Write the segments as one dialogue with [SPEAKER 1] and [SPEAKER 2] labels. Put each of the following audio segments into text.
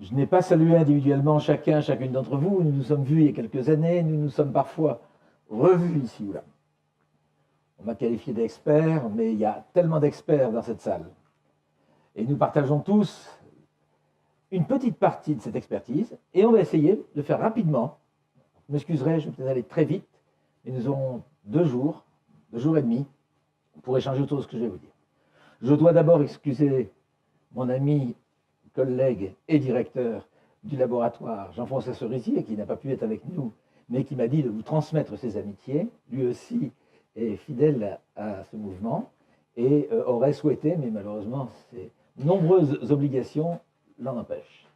[SPEAKER 1] Je n'ai pas salué individuellement chacune d'entre vous. Nous nous sommes vus il y a quelques années, nous nous sommes parfois revus ici ou là. On m'a qualifié d'expert, mais il y a tellement d'experts dans cette salle. Et nous partageons tous une petite partie de cette expertise, et on va essayer de faire rapidement. Vous m'excuserez, je vais peut-être aller très vite, mais nous aurons 2 jours et demi, pour échanger autour de ce que je vais vous dire. Je dois d'abord excuser mon ami, collègue et directeur du laboratoire, Jean-François Cerisier, qui n'a pas pu être avec nous, mais qui m'a dit de vous transmettre ses amitiés. Lui aussi est fidèle à ce mouvement et aurait souhaité, mais malheureusement, ses nombreuses obligations l'en empêchent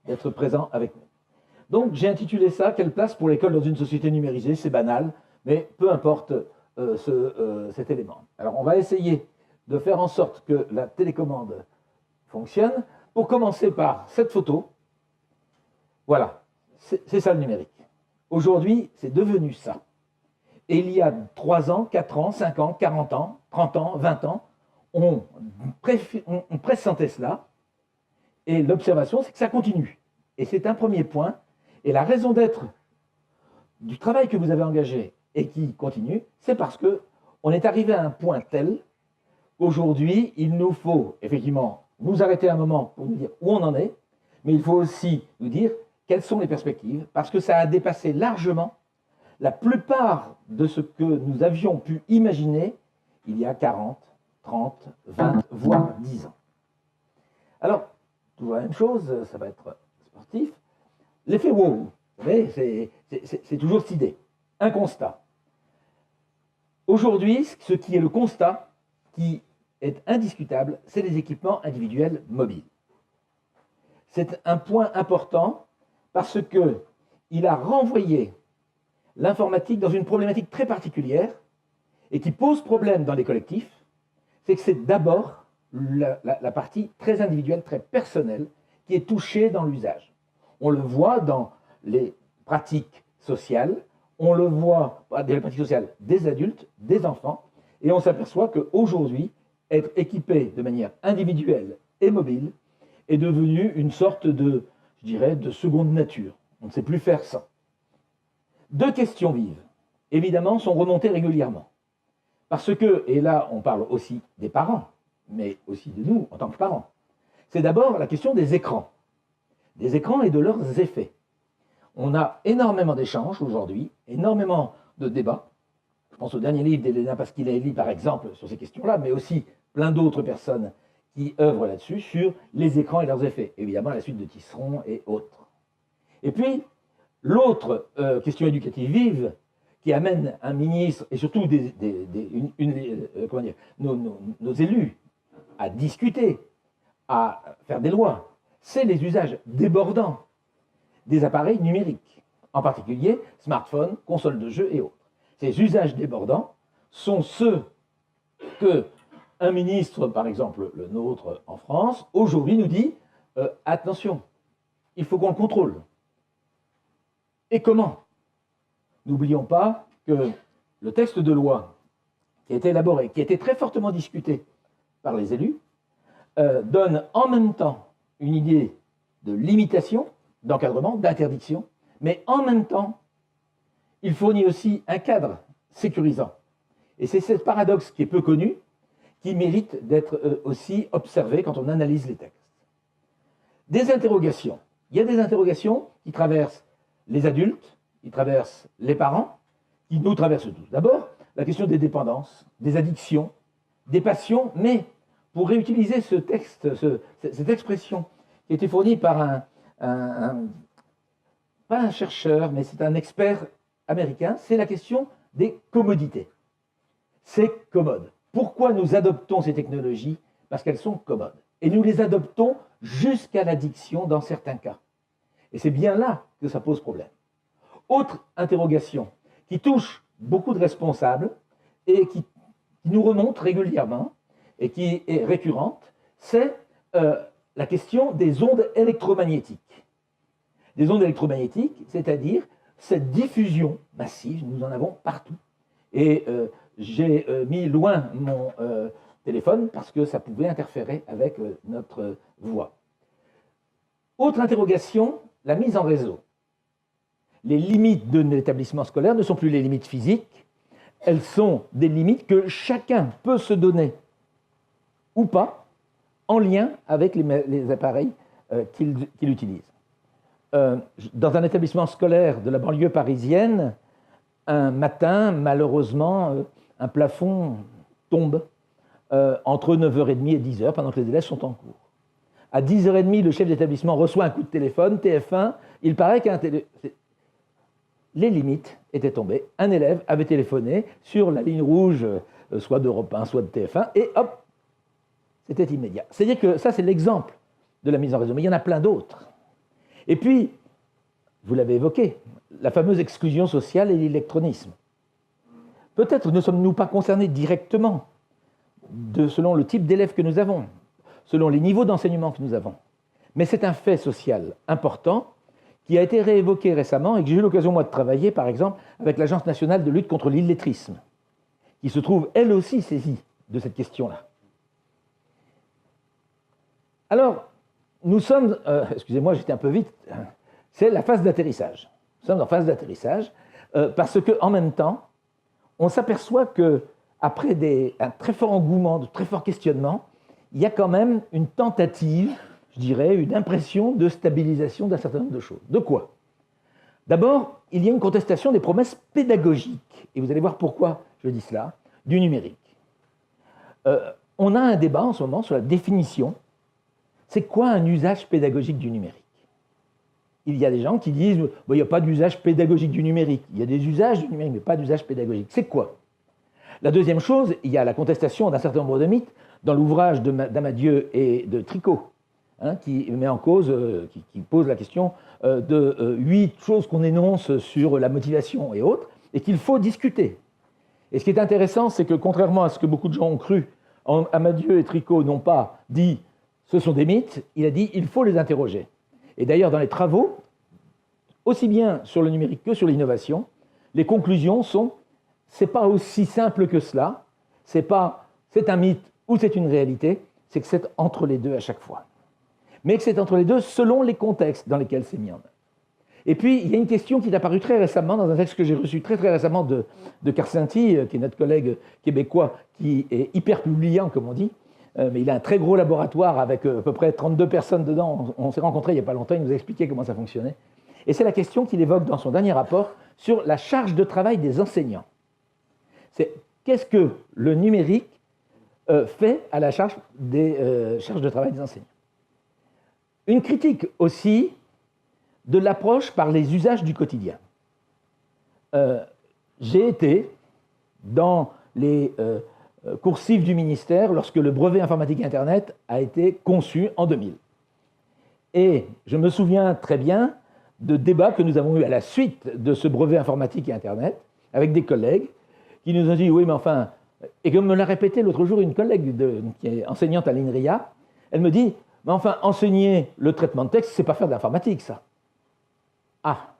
[SPEAKER 1] d'être présent avec nous. Donc j'ai intitulé ça « Quelle place pour l'école dans une société numérisée ?» C'est banal, mais peu importe cet élément. Alors on va essayer de faire en sorte que la télécommande fonctionne. Pour commencer par cette photo, voilà, c'est ça le numérique. Aujourd'hui, c'est devenu ça. Et il y a 3 ans, 4 ans, 5 ans, 40 ans, 30 ans, 20 ans, on pressentait cela. Et l'observation, c'est que ça continue. Et c'est un premier point. Et la raison d'être du travail que vous avez engagé et qui continue, c'est parce qu'on est arrivé à un point tel qu'aujourd'hui, il nous faut effectivement nous arrêter un moment pour nous dire où on en est, mais il faut aussi nous dire quelles sont les perspectives, parce que ça a dépassé largement la plupart de ce que nous avions pu imaginer il y a 40, 30, 20, voire 10 ans. Alors, toujours la même chose, ça va être sportif. L'effet wow, vous savez, c'est toujours cette idée. Un constat. Aujourd'hui, ce qui est le constat, qui est indiscutable, c'est les équipements individuels mobiles. C'est un point important parce qu'il a renvoyé l'informatique dans une problématique très particulière et qui pose problème dans les collectifs, c'est que c'est d'abord la partie très individuelle, très personnelle, qui est touchée dans l'usage. On le voit dans les pratiques sociales, on le voit dans les pratiques sociales des adultes, des enfants, et on s'aperçoit qu'aujourd'hui, être équipé de manière individuelle et mobile est devenu une sorte de, je dirais, de seconde nature. On ne sait plus faire sans. 2 questions vives, évidemment, sont remontées régulièrement. Parce que, et là on parle aussi des parents, mais aussi de nous en tant que parents, c'est d'abord la question des écrans et de leurs effets. On a énormément d'échanges aujourd'hui, énormément de débats. Je pense au dernier livre d'Elena Pasquinelli, par exemple, sur ces questions-là, mais aussi plein d'autres personnes qui œuvrent là-dessus, sur les écrans et leurs effets. Évidemment, à la suite de Tisseron et autres. Et puis, l'autre question éducative vive, qui amène un ministre, et surtout nos élus, à discuter, à faire des lois, c'est les usages débordants des appareils numériques, en particulier smartphones, consoles de jeux et autres. Ces usages débordants sont ceux que un ministre, par exemple le nôtre en France, aujourd'hui nous dit attention, il faut qu'on le contrôle. Et comment? N'oublions pas que le texte de loi qui a été élaboré, qui a été très fortement discuté par les élus, donne en même temps une idée de limitation, d'encadrement, d'interdiction, mais en même temps, il fournit aussi un cadre sécurisant. Et c'est ce paradoxe qui est peu connu, qui mérite d'être aussi observé quand on analyse les textes. Des interrogations. Il y a des interrogations qui traversent les adultes, qui traversent les parents, qui nous traversent tous. D'abord, la question des dépendances, des addictions, des passions, mais pour réutiliser ce texte, cette expression qui a été fournie par pas un chercheur, mais c'est un expert américain, c'est la question des commodités. C'est commode. Pourquoi nous adoptons ces technologies? Parce qu'elles sont commodes. Et nous les adoptons jusqu'à l'addiction dans certains cas. Et c'est bien là que ça pose problème. Autre interrogation qui touche beaucoup de responsables et qui nous remonte régulièrement et qui est récurrente, c'est la question des ondes électromagnétiques. Des ondes électromagnétiques, c'est-à-dire cette diffusion massive, nous en avons partout. Et j'ai mis loin mon téléphone parce que ça pouvait interférer avec notre voix. Autre interrogation, la mise en réseau. Les limites de l'établissement scolaire ne sont plus les limites physiques, elles sont des limites que chacun peut se donner ou pas en lien avec les appareils qu'il utilise. Dans un établissement scolaire de la banlieue parisienne, un matin, malheureusement, un plafond tombe entre 9h30 et 10h pendant que les élèves sont en cours. À 10h30, le chef d'établissement reçoit un coup de téléphone, TF1, il paraît qu'un les limites étaient tombées. Un élève avait téléphoné sur la ligne rouge, soit d'Europe 1, soit de TF1, et hop, c'était immédiat. C'est-à-dire que ça, c'est l'exemple de la mise en réseau, mais il y en a plein d'autres. Et puis, vous l'avez évoqué, la fameuse exclusion sociale et l'électronisme. Peut-être ne sommes-nous pas concernés directement selon le type d'élèves que nous avons, selon les niveaux d'enseignement que nous avons. Mais c'est un fait social important qui a été réévoqué récemment et que j'ai eu l'occasion, moi, de travailler, par exemple, avec l'Agence nationale de lutte contre l'illettrisme, qui se trouve, elle aussi, saisie de cette question-là. Alors, nous sommes, excusez-moi, j'étais un peu vite, c'est la phase d'atterrissage. Nous sommes en phase d'atterrissage parce qu'en même temps, on s'aperçoit qu'après un très fort engouement, de très forts questionnements, il y a quand même une tentative, je dirais, une impression de stabilisation d'un certain nombre de choses. De quoi? D'abord, il y a une contestation des promesses pédagogiques, et vous allez voir pourquoi je dis cela, du numérique. On a un débat en ce moment sur la définition. C'est quoi un usage pédagogique du numérique? Il y a des gens qui disent il n'y a pas d'usage pédagogique du numérique. Il y a des usages du numérique, mais pas d'usage pédagogique. C'est quoi? La deuxième chose, il y a la contestation d'un certain nombre de mythes dans l'ouvrage d'Amadieu et de Tricot, qui met en cause, qui pose la question de 8 choses qu'on énonce sur la motivation et autres, et qu'il faut discuter. Et ce qui est intéressant, c'est que contrairement à ce que beaucoup de gens ont cru, Amadieu et Tricot n'ont pas dit ce sont des mythes, il a dit il faut les interroger. Et d'ailleurs, dans les travaux, aussi bien sur le numérique que sur l'innovation, les conclusions sont c'est pas aussi simple que cela, c'est un mythe ou c'est une réalité, c'est que c'est entre les deux à chaque fois. Mais que c'est entre les deux selon les contextes dans lesquels c'est mis en œuvre. Et puis, il y a une question qui est apparue très récemment dans un texte que j'ai reçu très récemment de Karsenty, qui est notre collègue québécois, qui est hyper publiant, comme on dit, mais il a un très gros laboratoire avec à peu près 32 personnes dedans. On s'est rencontrés il n'y a pas longtemps, il nous a expliqué comment ça fonctionnait. Et c'est la question qu'il évoque dans son dernier rapport sur la charge de travail des enseignants. C'est qu'est-ce que le numérique fait à la charge des charges de travail des enseignants. Une critique aussi de l'approche par les usages du quotidien. J'ai été dans les coursives du ministère lorsque le brevet informatique Internet a été conçu en 2000. Et je me souviens très bien de débats que nous avons eus à la suite de ce brevet informatique et Internet avec des collègues qui nous ont dit « oui, mais enfin… » Et comme me l'a répété l'autre jour une collègue qui est enseignante à l'INRIA, elle me dit « mais enfin, enseigner le traitement de texte, c'est pas faire de l'informatique, ça. » Ah.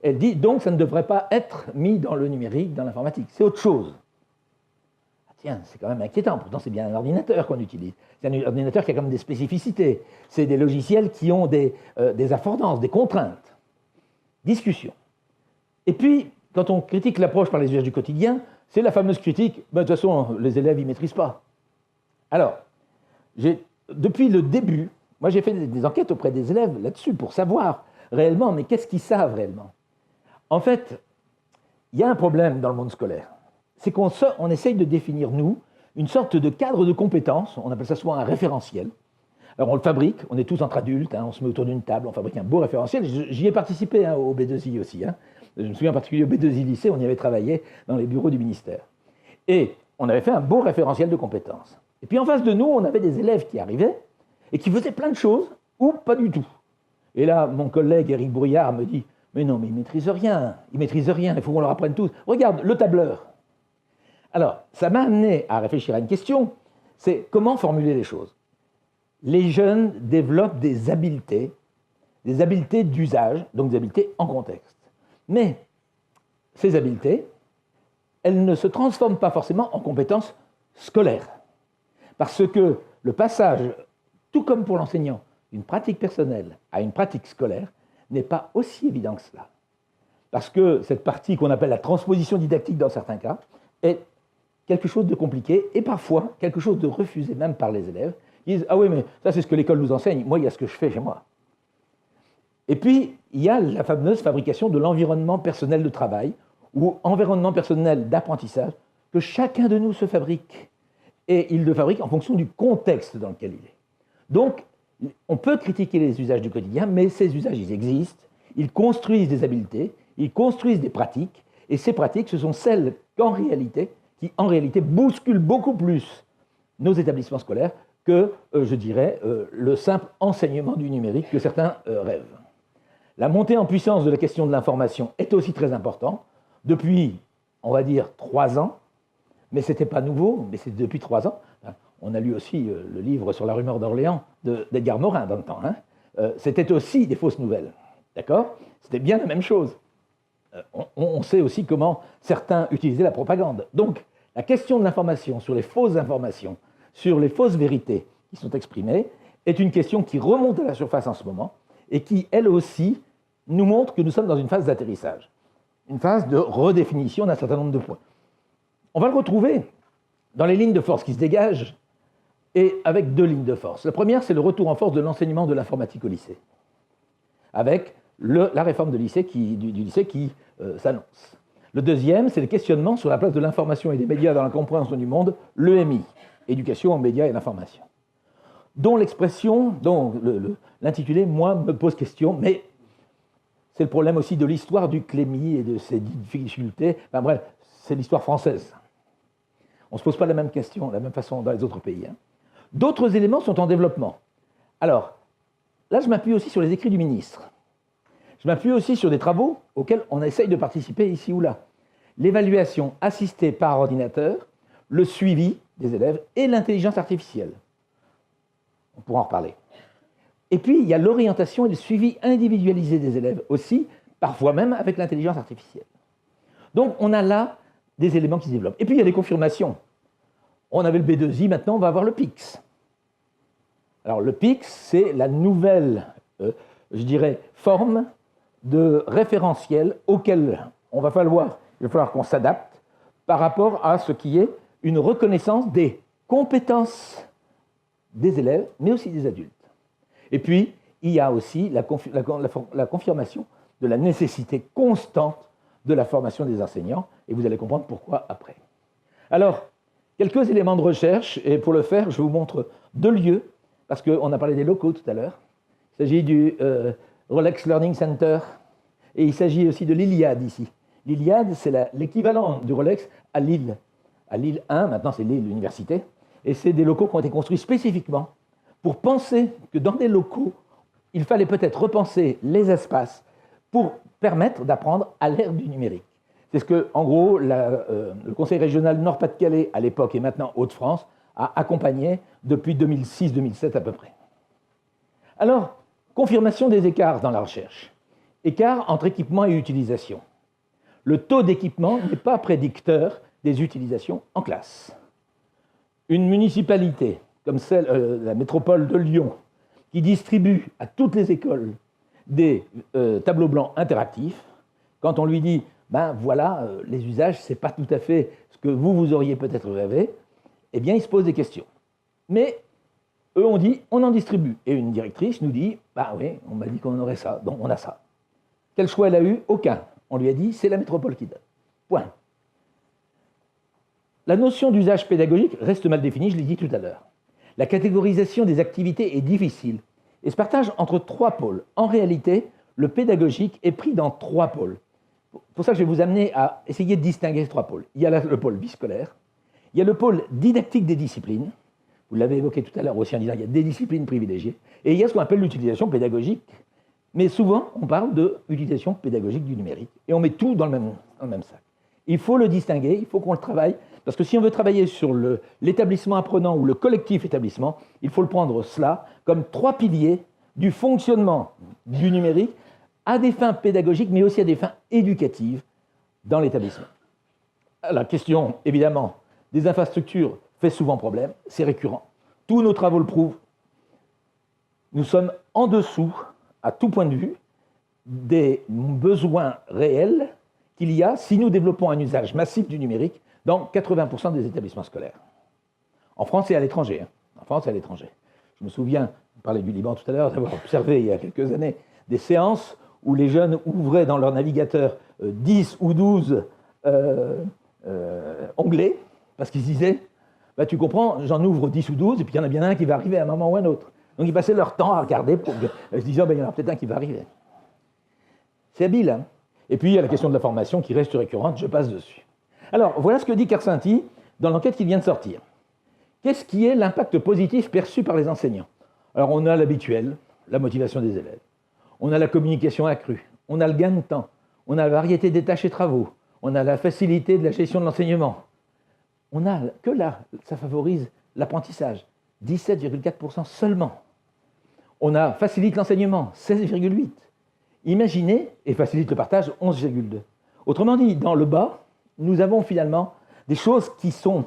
[SPEAKER 1] Elle dit « donc ça ne devrait pas être mis dans le numérique, dans l'informatique, c'est autre chose. » Tiens, c'est quand même inquiétant, pourtant c'est bien un ordinateur qu'on utilise. C'est un ordinateur qui a quand même des spécificités. C'est des logiciels qui ont des affordances, des contraintes. Discussion. Et puis, quand on critique l'approche par les usages du quotidien, c'est la fameuse critique, de toute façon, les élèves, ils ne maîtrisent pas. Alors, depuis le début, moi j'ai fait des enquêtes auprès des élèves là-dessus pour savoir réellement, mais qu'est-ce qu'ils savent réellement? En fait, il y a un problème dans le monde scolaire. C'est qu'on essaye de définir, nous, une sorte de cadre de compétences, on appelle ça souvent un référentiel. Alors on le fabrique, on est tous entre adultes, on se met autour d'une table, on fabrique un beau référentiel. J'y ai participé au B2I aussi. Je me souviens en particulier au B2I lycée, on y avait travaillé dans les bureaux du ministère. Et on avait fait un beau référentiel de compétences. Et puis en face de nous, on avait des élèves qui arrivaient et qui faisaient plein de choses, ou pas du tout. Et là, mon collègue Éric Brouillard me dit « mais non, mais ils ne maîtrisent rien, il faut qu'on leur apprenne tous. Regarde, le tableur. » Alors, ça m'a amené à réfléchir à une question, c'est comment formuler les choses. Les jeunes développent des habiletés d'usage, donc des habiletés en contexte. Mais ces habiletés, elles ne se transforment pas forcément en compétences scolaires. Parce que le passage, tout comme pour l'enseignant, d'une pratique personnelle à une pratique scolaire n'est pas aussi évident que cela. Parce que cette partie qu'on appelle la transposition didactique dans certains cas est quelque chose de compliqué et parfois quelque chose de refusé même par les élèves. Ils disent « Ah oui, mais ça c'est ce que l'école nous enseigne, moi il y a ce que je fais chez moi ». Et puis, il y a la fameuse fabrication de l'environnement personnel de travail ou environnement personnel d'apprentissage que chacun de nous se fabrique. Et il le fabrique en fonction du contexte dans lequel il est. Donc, on peut critiquer les usages du quotidien, mais ces usages, ils existent, ils construisent des habiletés, ils construisent des pratiques, et ces pratiques, ce sont celles qui en réalité bousculent beaucoup plus nos établissements scolaires que, je dirais, le simple enseignement du numérique que certains rêvent. La montée en puissance de la question de l'information est aussi très importante. Depuis, on va dire, 3 ans, mais ce n'était pas nouveau, mais c'est depuis 3 ans. On a lu aussi le livre sur la rumeur d'Orléans d'Edgar Morin dans le temps. C'était aussi des fausses nouvelles, d'accord? C'était bien la même chose. On sait aussi comment certains utilisaient la propagande. Donc, la question de l'information, sur les fausses informations, sur les fausses vérités qui sont exprimées, est une question qui remonte à la surface en ce moment et qui, elle aussi, nous montre que nous sommes dans une phase d'atterrissage, une phase de redéfinition d'un certain nombre de points. On va le retrouver dans les lignes de force qui se dégagent et avec 2 lignes de force. La première, c'est le retour en force de l'enseignement de l'informatique au lycée, avec la réforme du lycée qui s'annonce. Le deuxième, c'est le questionnement sur la place de l'information et des médias dans la compréhension du monde, l'EMI, éducation aux médias et l'information, dont l'expression, dont l'intitulé, moi, me pose question, mais c'est le problème aussi de l'histoire du Clémy et de ses difficultés. Enfin bref, c'est l'histoire française. On ne se pose pas la même question, de la même façon dans les autres pays. D'autres éléments sont en développement. Alors, là, je m'appuie aussi sur les écrits du ministre. Je m'appuie aussi sur des travaux auxquels on essaye de participer ici ou là. L'évaluation assistée par ordinateur, le suivi des élèves et l'intelligence artificielle. On pourra en reparler. Et puis, il y a l'orientation et le suivi individualisé des élèves aussi, parfois même avec l'intelligence artificielle. Donc, on a là des éléments qui se développent. Et puis, il y a les confirmations. On avait le B2I, maintenant, on va avoir le PIX. Alors, le PIX, c'est la nouvelle, je dirais, forme de référentiel auquel il va falloir qu'on s'adapte par rapport à ce qui est une reconnaissance des compétences des élèves, mais aussi des adultes. Et puis, il y a aussi la confirmation de la nécessité constante de la formation des enseignants, et vous allez comprendre pourquoi après. Alors, quelques éléments de recherche, et pour le faire, je vous montre 2 lieux, parce qu'on a parlé des locaux tout à l'heure. Il s'agit du Rolex Learning Center, et il s'agit aussi de l'Iliade ici. L'Iliade, c'est l'équivalent du Rolex à Lille. À Lille 1, maintenant c'est Lille l'université, et c'est des locaux qui ont été construits spécifiquement pour penser que dans des locaux, il fallait peut-être repenser les espaces pour permettre d'apprendre à l'ère du numérique. C'est ce que, en gros, le Conseil régional Nord-Pas-de-Calais, à l'époque et maintenant Hauts-de-France, a accompagné depuis 2006-2007 à peu près. Alors, confirmation des écarts dans la recherche. Écart entre équipement et utilisation. Le taux d'équipement n'est pas prédicteur des utilisations en classe. Une municipalité, comme la métropole de Lyon, qui distribue à toutes les écoles des tableaux blancs interactifs, quand on lui dit ben voilà, les usages, ce n'est pas tout à fait ce que vous auriez peut-être rêvé, eh bien, il se pose des questions. Mais eux, on dit, on en distribue. Et une directrice nous dit, bah oui, on m'a dit qu'on aurait ça, donc on a ça. Quel choix elle a eu? Aucun. On lui a dit, c'est la métropole qui donne. Point. La notion d'usage pédagogique reste mal définie, je l'ai dit tout à l'heure. La catégorisation des activités est difficile et se partage entre 3 pôles. En réalité, le pédagogique est pris dans 3 pôles. Pour ça, je vais vous amener à essayer de distinguer ces 3 pôles. Il y a le pôle biscolaire, il y a le pôle didactique des disciplines, vous l'avez évoqué tout à l'heure aussi en disant qu'il y a des disciplines privilégiées, et il y a ce qu'on appelle l'utilisation pédagogique, mais souvent on parle d'utilisation pédagogique du numérique, et on met tout dans le même sac. Il faut le distinguer, il faut qu'on le travaille, parce que si on veut travailler sur l'établissement apprenant ou le collectif établissement, il faut le prendre cela comme 3 piliers du fonctionnement du numérique à des fins pédagogiques, mais aussi à des fins éducatives dans l'établissement. La question, évidemment, des infrastructures fait souvent problème, c'est récurrent. Tous nos travaux le prouvent. nous sommes en dessous, à tout point de vue, des besoins réels qu'il y a si nous développons un usage massif du numérique dans 80% des établissements scolaires. En France et à l'étranger. En France et à l'étranger. Je me souviens, on parlait du Liban tout à l'heure, d'avoir observé il y a quelques années des séances où les jeunes ouvraient dans leur navigateur 10 ou 12 onglets, parce qu'ils se disaient, bah, tu comprends, j'en ouvre 10 ou 12, et puis il y en a bien un qui va arriver à un moment ou à un autre. Donc ils passaient leur temps à regarder, se disant, bah, il y en aura peut-être un qui va arriver. C'est habile, hein. Et puis il y a la question de la formation qui reste récurrente, je passe dessus. Alors, voilà ce que dit Kersinti dans l'enquête qui vient de sortir. Qu'est-ce qui est l'impact positif perçu par les enseignants? Alors, on a l'habituel, la motivation des élèves. On a la communication accrue. On a le gain de temps. On a la variété des tâches et travaux. On a la facilité de la gestion de l'enseignement. On a que là, ça favorise l'apprentissage. 17,4% seulement. On a facilite l'enseignement, 16,8%. Imaginez, et facilite le partage, 11,2%. Autrement dit, dans le bas, nous avons finalement des choses qui sont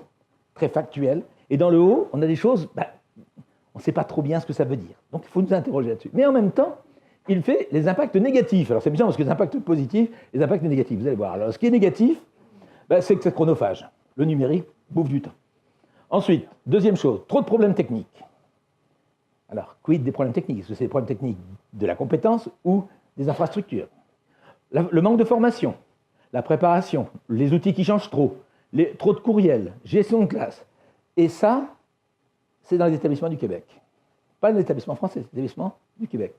[SPEAKER 1] très factuelles, et dans le haut, on a des choses, on ne sait pas trop bien ce que ça veut dire. Donc il faut nous interroger là-dessus. Mais en même temps, il fait les impacts négatifs. Alors c'est bien parce que les impacts positifs, les impacts négatifs, vous allez voir. Alors ce qui est négatif, c'est que c'est chronophage. Le numérique bouffe du temps. Ensuite, deuxième chose, trop de problèmes techniques. Alors, quid des problèmes techniques? Est-ce que c'est des problèmes techniques de la compétence ou des infrastructures? Le manque de formation, la préparation, les outils qui changent trop, trop de courriels, gestion de classe. Et ça, c'est dans les établissements du Québec. Pas dans les établissements français, c'est les établissements du Québec.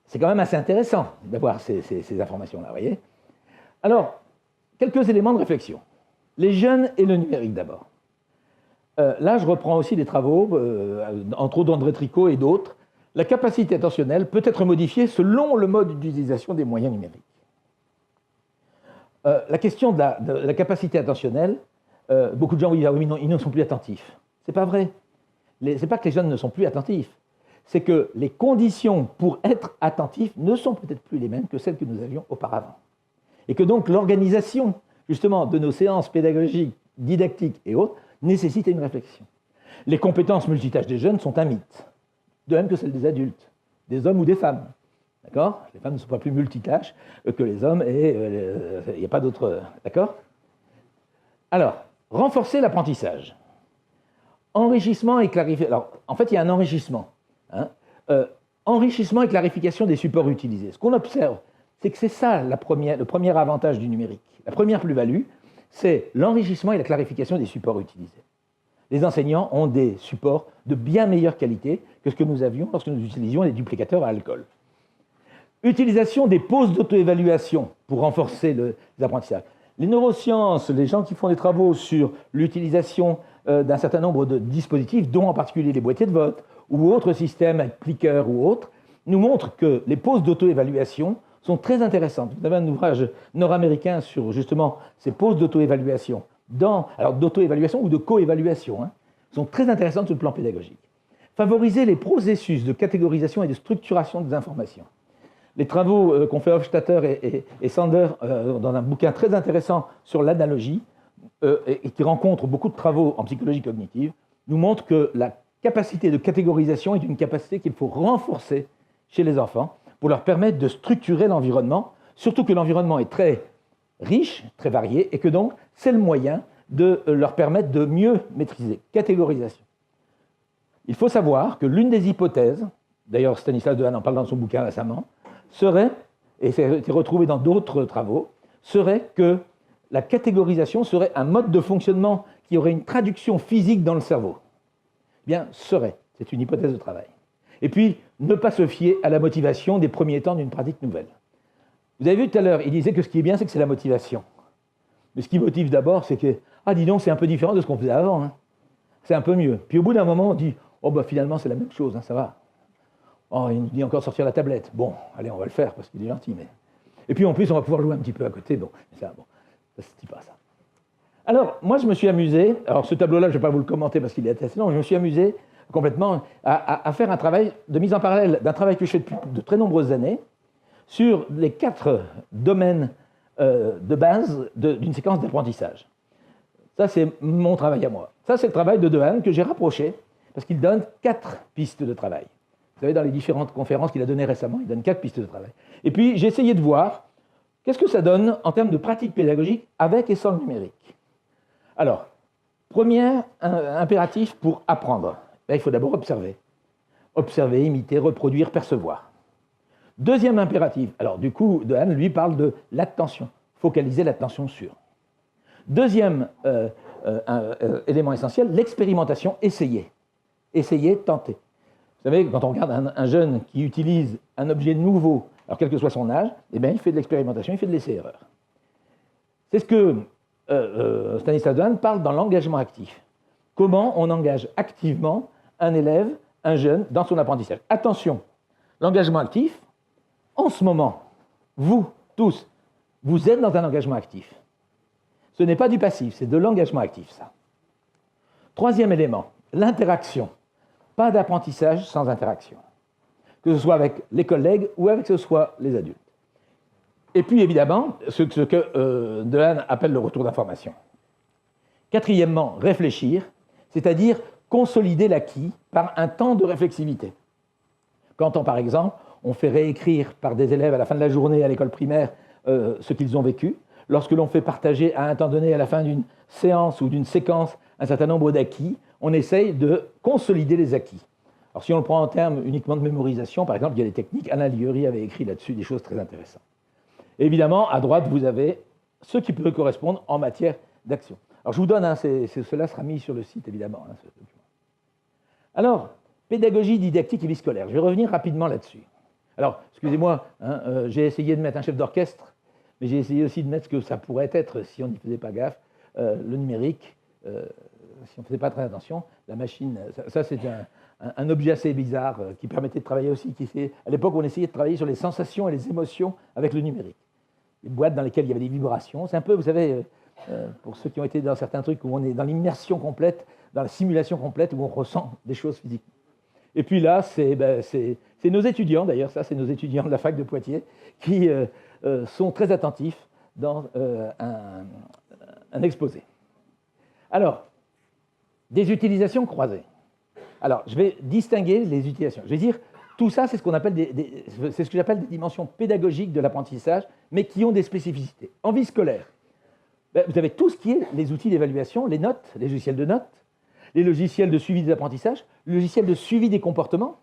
[SPEAKER 1] C'est quand même assez intéressant d'avoir ces informations-là, vous voyez. Alors, quelques éléments de réflexion. Les jeunes et le numérique d'abord. Là, je reprends aussi des travaux, entre autres d'André Tricot et d'autres. La capacité attentionnelle peut être modifiée selon le mode d'utilisation des moyens numériques. La question de la capacité attentionnelle, beaucoup de gens vont dire oui, non, ils ne sont plus attentifs. C'est pas vrai. C'est pas que les jeunes ne sont plus attentifs, c'est que les conditions pour être attentifs ne sont peut-être plus les mêmes que celles que nous avions auparavant. Et que donc l'organisation, justement, de nos séances pédagogiques, didactiques et autres, nécessite une réflexion. Les compétences multitâches des jeunes sont un mythe, de même que celles des adultes, des hommes ou des femmes. D'accord? Les femmes ne sont pas plus multitâches que les hommes et il n'y a pas d'autre. D'accord? Alors, renforcer l'apprentissage. Enrichissement et clarification. Alors, en fait, il y a un enrichissement. Hein? Enrichissement et clarification des supports utilisés. Ce qu'on observe, c'est que c'est ça le premier avantage du numérique. La première plus-value, c'est l'enrichissement et la clarification des supports utilisés. Les enseignants ont des supports de bien meilleure qualité que ce que nous avions lorsque nous utilisions les duplicateurs à alcool. Utilisation des pauses d'auto-évaluation pour renforcer les apprentissages. Les neurosciences, les gens qui font des travaux sur l'utilisation d'un certain nombre de dispositifs, dont en particulier les boîtiers de vote ou autres systèmes avec cliqueurs ou autres, nous montrent que les pauses d'auto-évaluation sont très intéressantes. Vous avez un ouvrage nord-américain sur justement ces pauses d'auto-évaluation, alors d'auto-évaluation ou de co-évaluation, sont très intéressantes sur le plan pédagogique. Favoriser les processus de catégorisation et de structuration des informations. Les travaux qu'ont fait Hofstadter et Sander dans un bouquin très intéressant sur l'analogie, et qui rencontre beaucoup de travaux en psychologie cognitive, nous montrent que la capacité de catégorisation est une capacité qu'il faut renforcer chez les enfants pour leur permettre de structurer l'environnement, surtout que l'environnement est très riche, très varié, et que donc c'est le moyen de leur permettre de mieux maîtriser. Catégorisation. Il faut savoir que l'une des hypothèses, d'ailleurs Stanislas Dehaene en parle dans son bouquin récemment, serait, et c'est été retrouvé dans d'autres travaux, serait que la catégorisation serait un mode de fonctionnement qui aurait une traduction physique dans le cerveau. Bien, serait, c'est une hypothèse de travail. Et puis, ne pas se fier à la motivation des premiers temps d'une pratique nouvelle. Vous avez vu tout à l'heure, il disait que ce qui est bien, c'est que c'est la motivation. Mais ce qui motive d'abord, c'est que, dis donc, c'est un peu différent de ce qu'on faisait avant. Hein. C'est un peu mieux. Puis au bout d'un moment, on dit, finalement, c'est la même chose, ça va. Il nous dit encore sortir la tablette. Bon, allez, on va le faire parce qu'il est gentil. Mais... Et puis en plus, on va pouvoir jouer un petit peu à côté. Ça ne se dit pas ça. Alors, moi, je me suis amusé. Alors, ce tableau-là, je ne vais pas vous le commenter parce qu'il est assez long. Je me suis amusé complètement à faire un travail de mise en parallèle d'un travail que je fais depuis de très nombreuses années sur les 4 domaines de base d'une séquence d'apprentissage. Ça, c'est mon travail à moi. Ça, c'est le travail de Dehaene que j'ai rapproché parce qu'il donne 4 pistes de travail. Vous savez, dans les différentes conférences qu'il a données récemment, il donne 4 pistes de travail. Et puis, j'ai essayé de voir qu'est-ce que ça donne en termes de pratique pédagogique avec et sans le numérique. Alors, premier impératif pour apprendre, ben, il faut d'abord observer. Observer, imiter, reproduire, percevoir. Deuxième impératif, alors du coup, Dehaene, lui, parle de l'attention, focaliser l'attention sur. Deuxième élément essentiel, l'expérimentation, essayer. Essayer, tenter. Vous savez, quand on regarde un jeune qui utilise un objet nouveau, alors quel que soit son âge, eh bien, il fait de l'expérimentation, il fait de l'essai-erreur. C'est ce que Stanislas Dehaene parle dans l'engagement actif. Comment on engage activement un élève, un jeune, dans son apprentissage. Attention, l'engagement actif, en ce moment, vous, tous, vous êtes dans un engagement actif. Ce n'est pas du passif, c'est de l'engagement actif, ça. Troisième élément, l'interaction. Pas d'apprentissage sans interaction. Que ce soit avec les collègues ou avec ce soit les adultes. Et puis, évidemment, ce que Dehaene appelle le retour d'information. Quatrièmement, réfléchir, c'est-à-dire consolider l'acquis par un temps de réflexivité. Quand, par exemple, on fait réécrire par des élèves à la fin de la journée à l'école primaire ce qu'ils ont vécu, lorsque l'on fait partager à un temps donné, à la fin d'une séance ou d'une séquence, un certain nombre d'acquis, on essaye de consolider les acquis. Alors, si on le prend en termes uniquement de mémorisation, par exemple, il y a des techniques, Alain Liguori avait écrit là-dessus des choses très intéressantes. Évidemment, à droite, vous avez ce qui peut correspondre en matière d'action. Alors, je vous donne, cela sera mis sur le site, évidemment, ce document. Alors, pédagogie didactique et vie scolaire. Je vais revenir rapidement là-dessus. Alors, excusez-moi, j'ai essayé de mettre un chef d'orchestre, mais j'ai essayé aussi de mettre ce que ça pourrait être, si on n'y faisait pas gaffe, le numérique, si on ne faisait pas très attention, la machine, ça c'est un objet assez bizarre qui permettait de travailler aussi, à l'époque on essayait de travailler sur les sensations et les émotions avec le numérique. Des boîtes dans lesquelles il y avait des vibrations, c'est un peu, vous savez, pour ceux qui ont été dans certains trucs où on est dans l'immersion complète, dans la simulation complète, où on ressent des choses physiques. Et puis là, c'est nos étudiants, d'ailleurs, ça c'est nos étudiants de la fac de Poitiers, qui sont très attentifs dans un exposé. Alors, des utilisations croisées. Alors, je vais distinguer les utilisations. Je vais dire, tout ça, c'est ce qu'on appelle c'est ce que j'appelle des dimensions pédagogiques de l'apprentissage, mais qui ont des spécificités. En vie scolaire, vous avez tout ce qui est les outils d'évaluation, les notes, les logiciels de notes, les logiciels de suivi des apprentissages, le logiciel de suivi des comportements.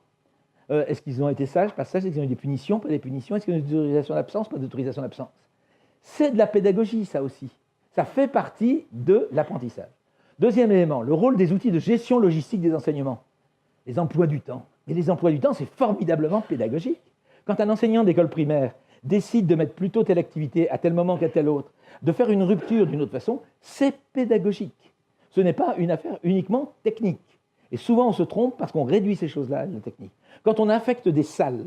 [SPEAKER 1] Est-ce qu'ils ont été sages, pas sages? Est-ce qu'ils ont eu des punitions, pas des punitions? Est-ce qu'ils ont eu des autorisations d'absence, pas d'autorisation d'absence? C'est de la pédagogie, ça aussi. Ça fait partie de l'apprentissage. Deuxième élément, le rôle des outils de gestion logistique des enseignements. Les emplois du temps. Et les emplois du temps, c'est formidablement pédagogique. Quand un enseignant d'école primaire décide de mettre plutôt telle activité à tel moment qu'à tel autre, de faire une rupture d'une autre façon, c'est pédagogique. Ce n'est pas une affaire uniquement technique. Et souvent, on se trompe parce qu'on réduit ces choses-là à la technique. Quand on affecte des salles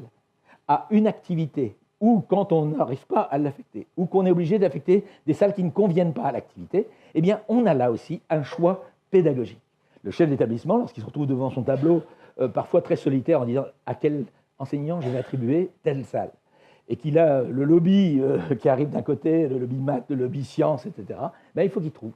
[SPEAKER 1] à une activité, ou quand on n'arrive pas à l'affecter, ou qu'on est obligé d'affecter des salles qui ne conviennent pas à l'activité, eh bien, on a là aussi un choix pédagogique. Le chef d'établissement, lorsqu'il se retrouve devant son tableau, parfois très solitaire, en disant à quel enseignant je vais attribuer telle salle, et qu'il a le lobby qui arrive d'un côté, le lobby maths, le lobby sciences, etc., ben, il faut qu'il trouve.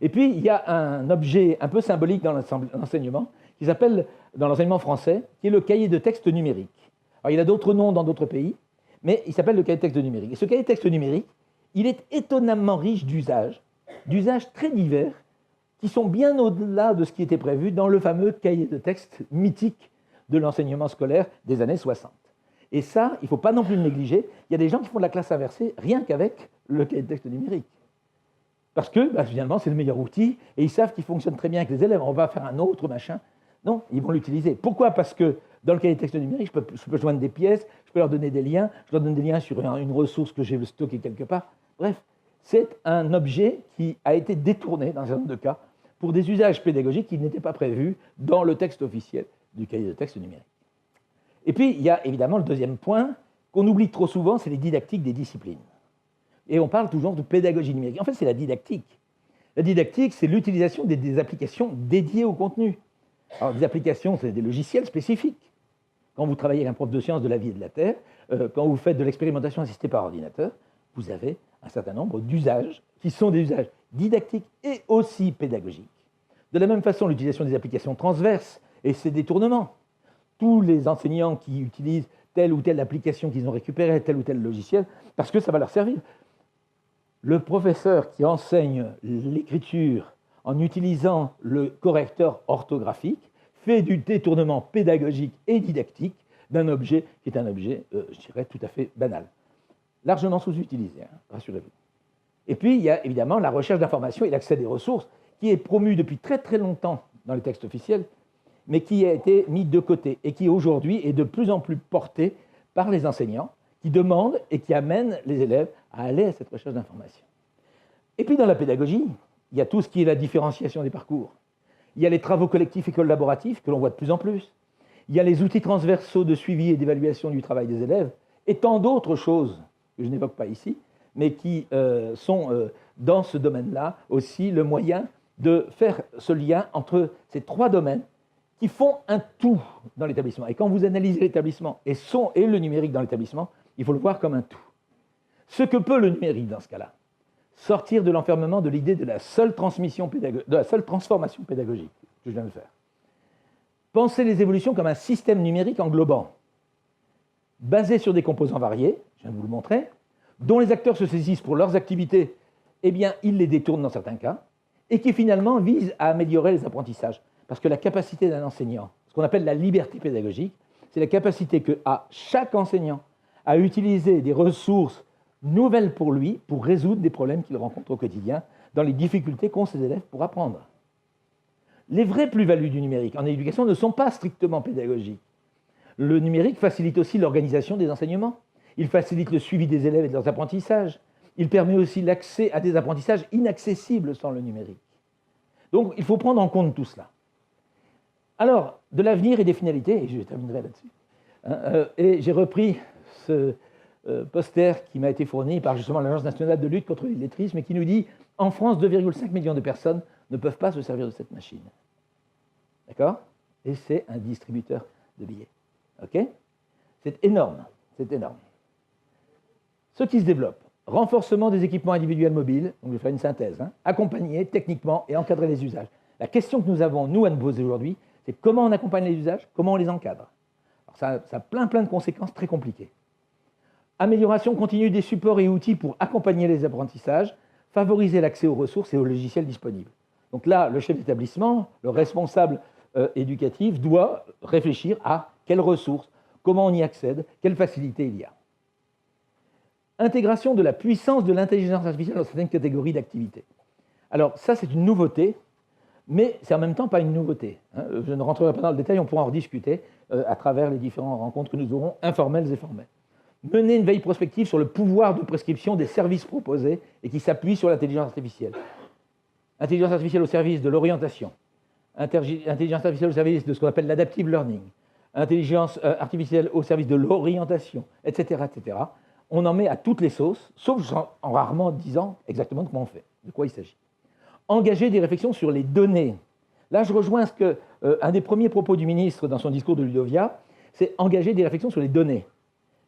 [SPEAKER 1] Et puis, il y a un objet un peu symbolique dans l'enseignement, qui s'appelle, dans l'enseignement français, qui est le cahier de texte numérique. Alors, il a d'autres noms dans d'autres pays, mais il s'appelle le cahier de texte numérique. Et ce cahier de texte numérique, il est étonnamment riche d'usages très divers, qui sont bien au-delà de ce qui était prévu dans le fameux cahier de texte mythique de l'enseignement scolaire des années 60. Et ça, il ne faut pas non plus le négliger. Il y a des gens qui font de la classe inversée rien qu'avec le cahier de texte numérique. Parce que, finalement, c'est le meilleur outil, et ils savent qu'il fonctionne très bien avec les élèves. On va faire un autre machin. Non, ils vont l'utiliser. Pourquoi? Parce que dans le cahier de texte numérique, je peux joindre des pièces, je peux leur donner des liens, je leur donne des liens sur une ressource que j'ai stockée quelque part. Bref, c'est un objet qui a été détourné, dans un certain nombre de cas, pour des usages pédagogiques qui n'étaient pas prévus dans le texte officiel du cahier de texte numérique. Et puis, il y a évidemment le deuxième point qu'on oublie trop souvent, c'est les didactiques des disciplines. Et on parle toujours de pédagogie numérique. En fait, c'est la didactique. La didactique, c'est l'utilisation des applications dédiées au contenu. Alors, des applications, c'est des logiciels spécifiques. Quand vous travaillez avec un prof de sciences de la vie et de la Terre, quand vous faites de l'expérimentation assistée par ordinateur, vous avez un certain nombre d'usages qui sont des usages didactiques et aussi pédagogiques. De la même façon, l'utilisation des applications transverses et ses détournements. tous les enseignants qui utilisent telle ou telle application qu'ils ont récupérée, tel ou tel logiciel, parce que ça va leur servir. Le professeur qui enseigne l'écriture en utilisant le correcteur orthographique fait du détournement pédagogique et didactique d'un objet qui est un objet, je dirais, tout à fait banal. Largement sous-utilisé, hein, rassurez-vous. Et puis, il y a évidemment la recherche d'informations et l'accès des ressources, qui est promu depuis très très longtemps dans les textes officiels, mais qui a été mis de côté et qui aujourd'hui est de plus en plus porté par les enseignants, qui demandent et qui amènent les élèves à aller à cette recherche d'informations. Et puis dans la pédagogie, il y a tout ce qui est la différenciation des parcours. Il y a les travaux collectifs et collaboratifs que l'on voit de plus en plus. Il y a les outils transversaux de suivi et d'évaluation du travail des élèves, et tant d'autres choses que je n'évoque pas ici, mais qui sont dans ce domaine-là aussi le moyen de faire ce lien entre ces trois domaines qui font un tout dans l'établissement. Et quand vous analysez l'établissement et le numérique dans l'établissement, il faut le voir comme un tout. Ce que peut le numérique dans ce cas-là, sortir de l'enfermement de l'idée de la seule transformation pédagogique que je viens de faire. Penser les évolutions comme un système numérique englobant, basé sur des composants variés, je viens de vous le montrer, dont les acteurs se saisissent pour leurs activités, eh bien, ils les détournent dans certains cas, et qui finalement visent à améliorer les apprentissages. Parce que la capacité d'un enseignant, ce qu'on appelle la liberté pédagogique, c'est la capacité qu'a chaque enseignant à utiliser des ressources nouvelles pour lui, pour résoudre des problèmes qu'il rencontre au quotidien, dans les difficultés qu'ont ses élèves pour apprendre. Les vraies plus-values du numérique en éducation ne sont pas strictement pédagogiques. Le numérique facilite aussi l'organisation des enseignements. Il facilite le suivi des élèves et de leurs apprentissages. Il permet aussi l'accès à des apprentissages inaccessibles sans le numérique. Donc, il faut prendre en compte tout cela. Alors, de l'avenir et des finalités, et je terminerai là-dessus, et j'ai repris ce poster qui m'a été fourni par justement l'Agence nationale de lutte contre l'illettrisme et qui nous dit « En France, 2,5 millions de personnes ne peuvent pas se servir de cette machine. » D'accord? Et c'est un distributeur de billets. OK? C'est énorme, c'est énorme. Ce qui se développe, renforcement des équipements individuels mobiles, donc je vais faire une synthèse, accompagner techniquement et encadrer les usages. La question que nous avons, nous, à nous poser aujourd'hui, c'est comment on accompagne les usages, comment on les encadre. Alors ça a plein de conséquences très compliquées. Amélioration continue des supports et outils pour accompagner les apprentissages, favoriser l'accès aux ressources et aux logiciels disponibles. Donc là, le chef d'établissement, le responsable éducatif doit réfléchir à quelles ressources, comment on y accède, quelles facilités il y a. Intégration de la puissance de l'intelligence artificielle dans certaines catégories d'activités. Alors ça, c'est une nouveauté, mais c'est en même temps pas une nouveauté. Je ne rentrerai pas dans le détail, on pourra en rediscuter à travers les différentes rencontres que nous aurons, informelles et formelles. Mener une veille prospective sur le pouvoir de prescription des services proposés et qui s'appuie sur l'intelligence artificielle. Intelligence artificielle au service de l'orientation, intelligence artificielle au service de ce qu'on appelle l'adaptive learning, intelligence artificielle au service de l'orientation, etc., etc. On en met à toutes les sauces, sauf en rarement disant exactement de quoi on fait, de quoi il s'agit. Engager des réflexions sur les données. Là, je rejoins ce que un des premiers propos du ministre dans son discours de Ludovia, c'est engager des réflexions sur les données.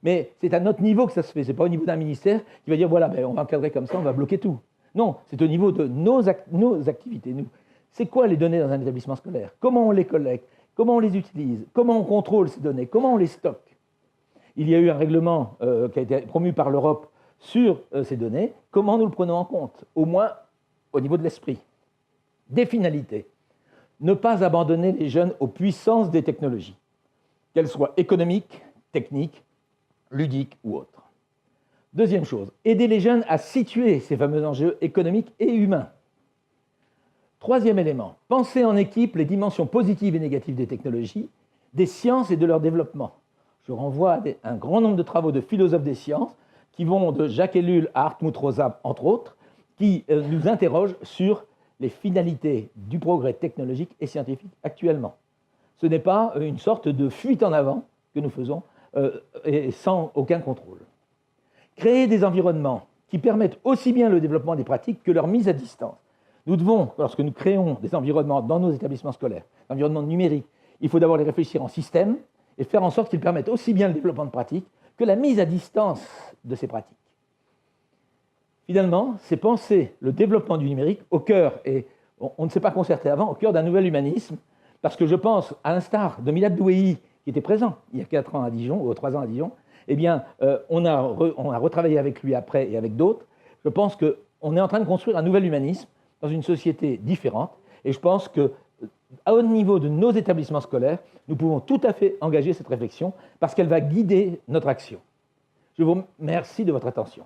[SPEAKER 1] Mais c'est à notre niveau que ça se fait, ce n'est pas au niveau d'un ministère qui va dire voilà, ben, on va encadrer comme ça, on va bloquer tout. Non, c'est au niveau de nos activités. C'est quoi les données dans un établissement scolaire? Comment on les collecte? Comment on les utilise? Comment on contrôle ces données? Comment on les stocke? Il y a eu un règlement qui a été promu par l'Europe sur ces données. Comment nous le prenons en compte? Au moins au niveau de l'esprit. Des finalités. Ne pas abandonner les jeunes aux puissances des technologies, qu'elles soient économiques, techniques, ludiques ou autres. Deuxième chose, aider les jeunes à situer ces fameux enjeux économiques et humains. Troisième élément, penser en équipe les dimensions positives et négatives des technologies, des sciences et de leur développement. Je renvoie à un grand nombre de travaux de philosophes des sciences qui vont de Jacques Ellul à Hartmut Rosa, entre autres, qui nous interrogent sur les finalités du progrès technologique et scientifique actuellement. Ce n'est pas une sorte de fuite en avant que nous faisons et sans aucun contrôle. Créer des environnements qui permettent aussi bien le développement des pratiques que leur mise à distance. Nous devons, lorsque nous créons des environnements dans nos établissements scolaires, environnements numériques, il faut d'abord les réfléchir en système et faire en sorte qu'ils permettent aussi bien le développement de pratiques que la mise à distance de ces pratiques. Finalement, c'est penser le développement du numérique au cœur, et on ne s'est pas concerté avant, au cœur d'un nouvel humanisme, parce que je pense, à l'instar de Milad Douéhi,
[SPEAKER 2] qui était présent il y a 4 ans à Dijon, ou 3 ans à Dijon, eh bien, on a retravaillé avec lui après et avec d'autres. Je pense qu'on est en train de construire un nouvel humanisme dans une société différente. Et je pense qu'à haut niveau de nos établissements scolaires, nous pouvons tout à fait engager cette réflexion parce qu'elle va guider notre action. Je vous remercie de votre attention.